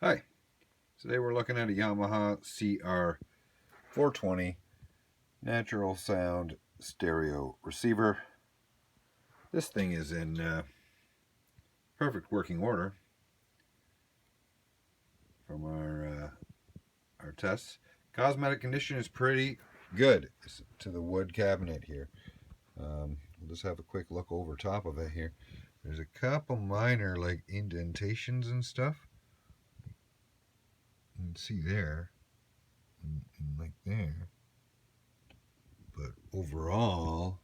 Hi, today we're looking at a Yamaha CR-420 natural sound stereo receiver. This thing is in perfect working order from our tests. Cosmetic condition is pretty good to the wood cabinet here. We'll just have a quick look over top of it here. There's a couple minor like indentations and stuff. You can see there and like there. But overall,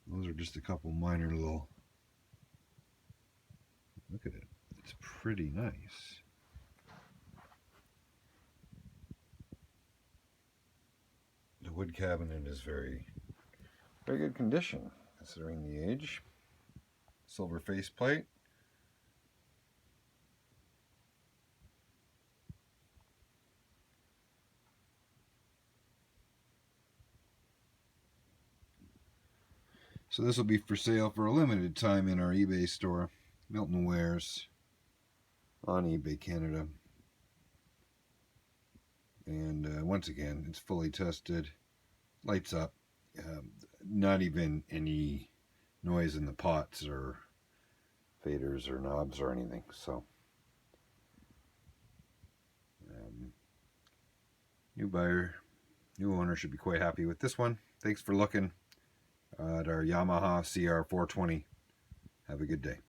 those are just a couple minor little. Look at it. It's pretty nice. The wood cabinet is very good condition considering the age. Silver faceplate. So this will be for sale for a limited time in our eBay store, Milton Wares, on eBay Canada. And once again, it's fully tested, lights up, not even any noise in the pots or faders or knobs or anything. So new buyer, new owner should be quite happy with this one. Thanks for looking at our Yamaha CR-420. Have a good day.